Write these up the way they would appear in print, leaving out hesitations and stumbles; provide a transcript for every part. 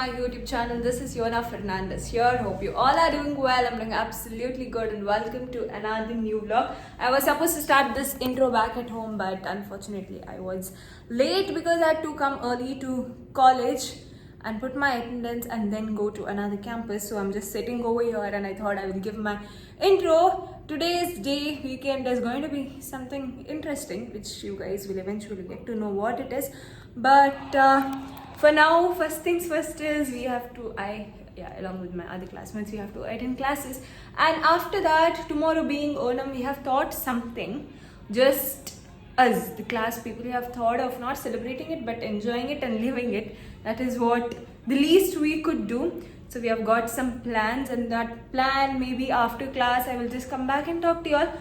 my YouTube channel. This is Yona Fernandez here. Hope you all are doing well. I'm doing absolutely good and welcome to another new vlog. I was supposed to start this intro back at home, but unfortunately I was late because I had to come early to college and put my attendance and then go to another campus. So I'm just sitting over here and I thought I will give my intro. Today's day, weekend, is going to be something interesting which you guys will eventually get to know what it is. But for now, first things first is we have to, along with my other classmates, we have to attend classes. And after that, tomorrow being Onam, we have thought something, just us, the class people, we have thought of not celebrating it but enjoying it and living it. That is what the least we could do. So we have got some plans, and that plan, maybe after class I will just come back and talk to you all.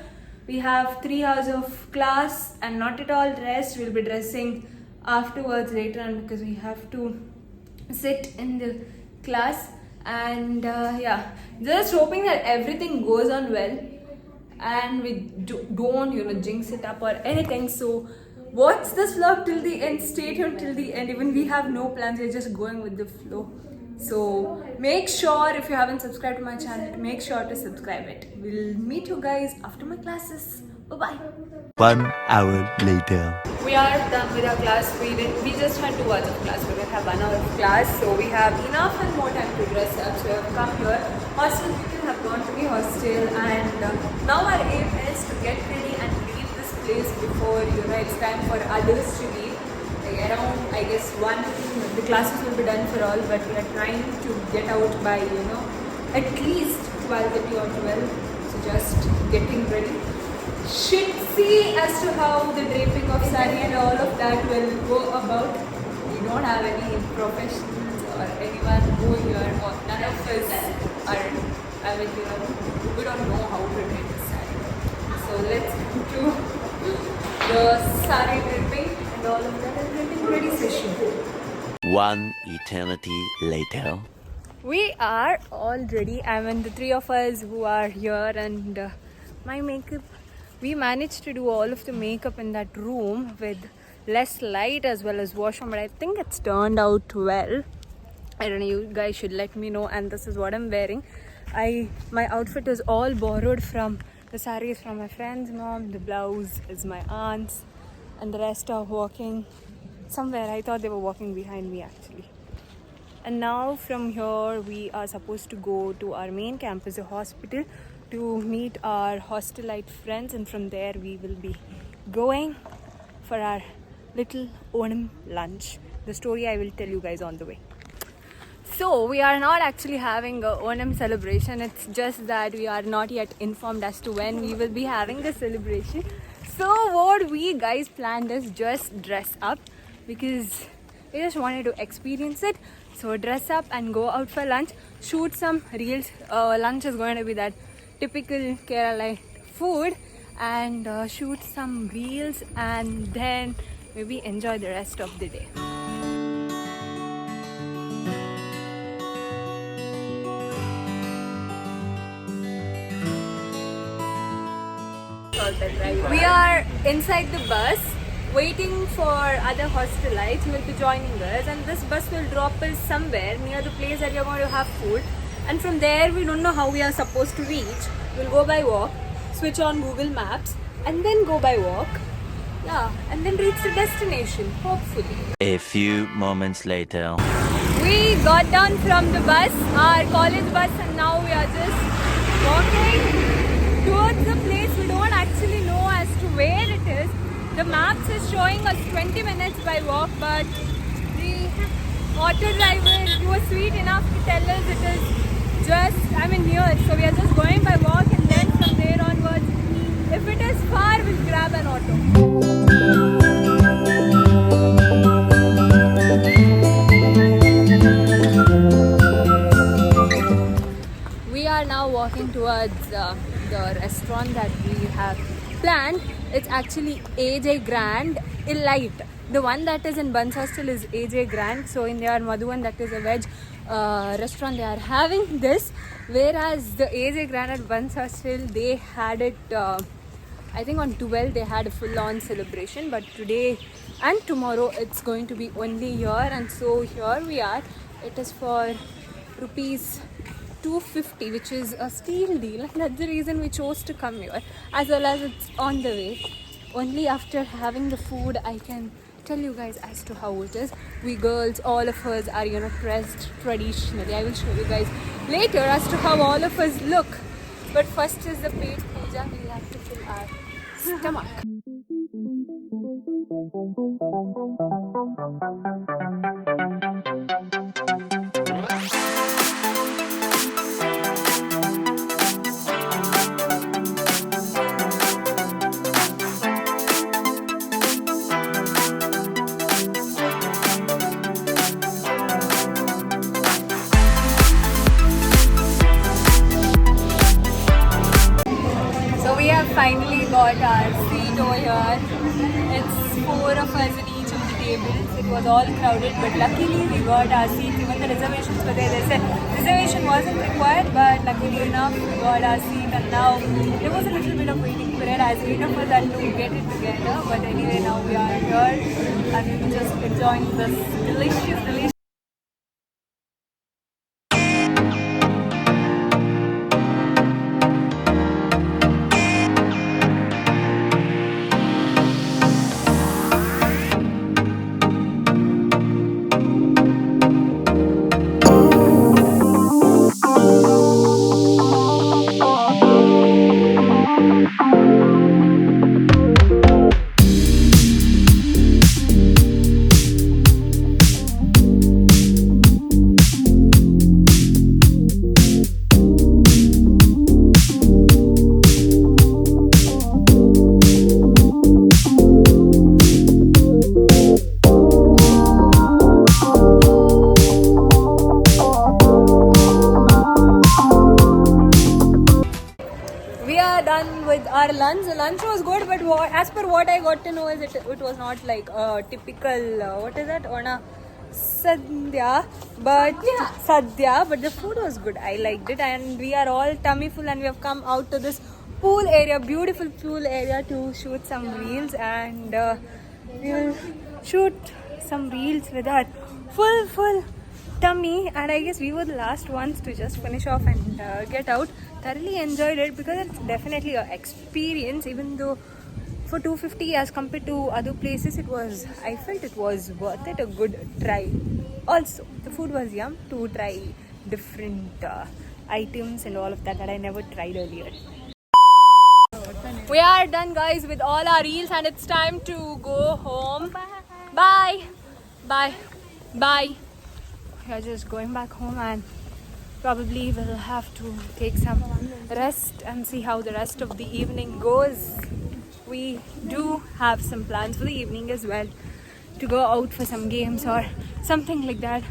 We have 3 hours of class and not at all dressed. We'll be dressing afterwards later on because we have to sit in the class. And just hoping that everything goes on well and we don't jinx it up or anything. So watch this vlog till the end, stay tuned till the end. Even we have no plans, we're just going with the flow. So make sure, if you haven't subscribed to my channel, make sure to subscribe it. We'll meet you guys after my classes. Bye-bye. 1 hour later. We are done with our class. We just had 2 hours of class. We didn't have 1 hour of class, so we have enough and more time to dress up. So we have come here. Hostel people have gone to the hostel, and now our aim is to get ready and leave this place before it's time for others to leave. Like around, I guess, 1, the classes will be done for all, but we are trying to get out by at least 12:30 or 12. So just getting ready. Should see as to how the draping of sari and all of that will go about. We don't have any professionals or anyone who here, or none of us are, we don't know how to drape a sari. So let's do the sari draping and all of that and getting ready session. 1 eternity later. We are all ready. The 3 of us who are here, and my makeup. We managed to do all of the makeup in that room with less light as well as washroom, but I think it's turned out well. I don't know, you guys should let me know. And this is what I'm wearing. My outfit is all borrowed from the saris from my friend's mom, the blouse is my aunt's, and the rest are walking somewhere. I thought they were walking behind me actually. And now from here we are supposed to go to our main campus, the hospital, to meet our hostelite friends, and from there we will be going for our little Onam lunch. The story I will tell you guys on the way. So we are not actually having a Onam celebration. It's just that we are not yet informed as to when we will be having the celebration. So what we guys planned is just dress up because we just wanted to experience it. So dress up and go out for lunch, shoot some reels. Lunch is going to be that typical Kerala food, and shoot some reels, and then maybe enjoy the rest of the day. We are inside the bus waiting for other hostelites who will be joining us, and this bus will drop us somewhere near the place that we are going to have food. And from there, we don't know how we are supposed to reach. We'll go by walk, switch on Google Maps, and then go by walk. And then reach the destination, hopefully. A few moments later. We got down from the bus, our college bus, and now we are just walking towards the place. We don't actually know as to where it is. The maps is showing us 20 minutes by walk, but the auto driver, he was sweet enough to tell us it is just, here. So we are just going by walk, and then from there onwards, if it is far, we'll grab an auto. We are now walking towards the restaurant that we have planned. It's actually AJ Grand Elite. The one that is in Buns Hostel is AJ Grand. So in their Madhuvan, that is a veg restaurant, they are having this. Whereas the AJ Grand at Buns Hostel, they had it, I think on 12 they had a full-on celebration. But today and tomorrow it's going to be only here. And so here we are It is for rupees 250, which is a steal deal, and that's the reason we chose to come here, as well as it's on the way. Only after having the food I can tell you guys as to how it is. We girls, all of us are dressed traditionally. I will show you guys later as to how all of us look, but first is the paid puja. We have to fill our stomach. So we have finally got our seat over here. It's 4 of us in each of the tables. It was all crowded, but luckily we got our seats. Even the reservations were there. They said reservation wasn't required, but luckily enough we got our seat. And now there was a little bit of waiting period as waiting for that to get it together. But anyway, now we are here and we're just enjoying this delicious. Done with our lunch. The lunch was good, but as per what I got to know is it was not like a typical what is that, Ona Sadhya, but Sadhya, but the food was good. I liked it, and we are all tummy full, and we have come out to this pool area, beautiful pool area, to shoot some reels, and we will shoot some reels with our full tummy. And I guess we were the last ones to just finish off and get out. Thoroughly enjoyed it because it's definitely an experience, even though for 250 as compared to other places, I felt it was worth it, a good try. Also, the food was yum, to try different items and all of that I never tried earlier. We are done, guys, with all our reels, and it's time to go home. Bye. We are just going back home, and probably we'll have to take some rest and see how the rest of the evening goes. We do have some plans for the evening as well, to go out for some games or something like that,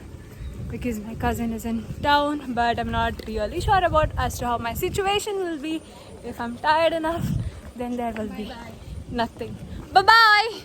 because my cousin is in town, but I'm not really sure about as to how my situation will be. If I'm tired enough, then there will be nothing. Bye.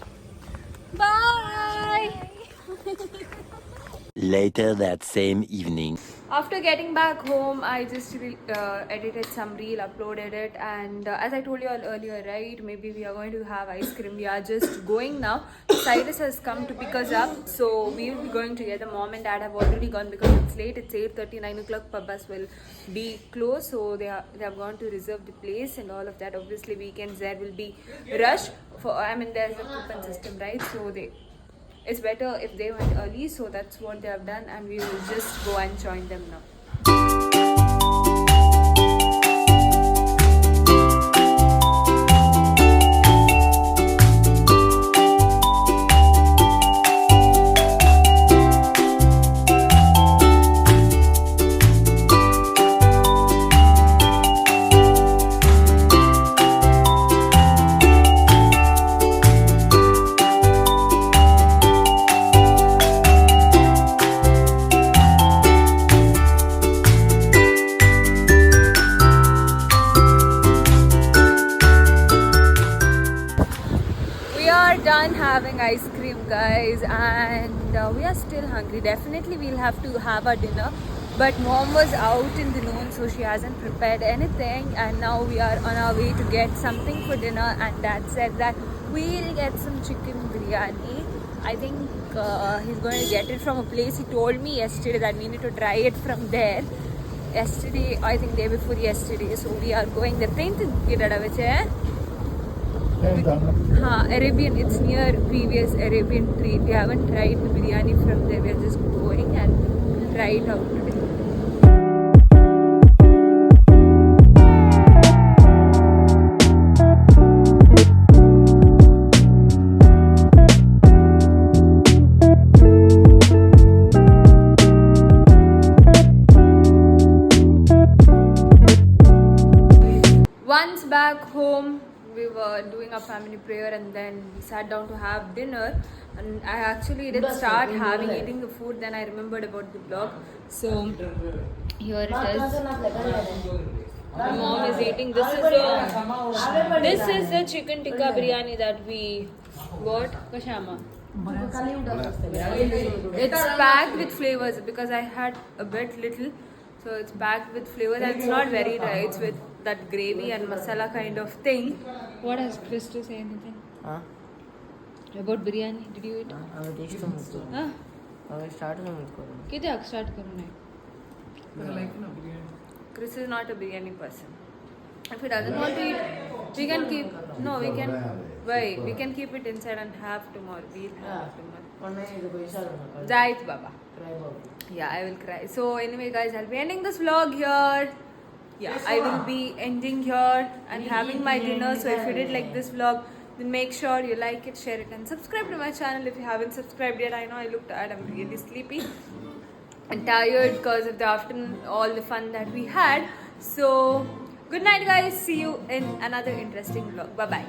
Later that same evening. After getting back home, I just edited some reel, uploaded it, and as I told you all earlier, right, maybe we are going to have ice cream. We are just going now. Cyrus has come to pick us up, so we will be going together. Mom and Dad have already gone because it's late. It's 8:30, 9 o'clock. Bus will be closed, so they have gone to reserve the place and all of that. Obviously, weekends there will be rush. There's a coupon system, right? So it's better if they went early, so that's what they have done, and we will just go and join them now. Done having ice cream, guys, and we are still hungry. Definitely we'll have to have our dinner, but Mom was out in the noon, so she hasn't prepared anything, and now we are on our way to get something for dinner. And Dad said that we'll get some chicken biryani, I think he's going to get it from a place. He told me yesterday that we need to try it from there. Yesterday, I think day before yesterday. So we are going there. Paint which Arabian. It's near previous Arabian tree. We haven't tried the biryani from there. We're just going and try it out today. Once back home, we were doing a family prayer and then we sat down to have dinner. And I actually didn't start eating the food. Then I remembered about the vlog. So here it is. My mom is eating. This is the chicken tikka biryani that we got. Kashama. It's packed with flavors because I had a bit little. So it's packed with flavors and it's not very dry. It's with that gravy and masala kind of thing. What has Chris to say anything? About biryani? Did you eat? Kidyak start karna. Chris is not a biryani person. If he doesn't want to eat, we can keep. No, we can. Why? We can keep it inside and have tomorrow. We'll have tomorrow. Jait Baba. Yeah, I will cry. So anyway, guys, I'll be ending this vlog here. Yeah, I will be ending here and having my dinner. So if you did like this vlog, then make sure you like it, share it, and subscribe to my channel if you haven't subscribed yet. I know I look tired. I'm really sleepy and tired because of the afternoon, all the fun that we had. So good night, guys. See you in another interesting vlog. Bye bye.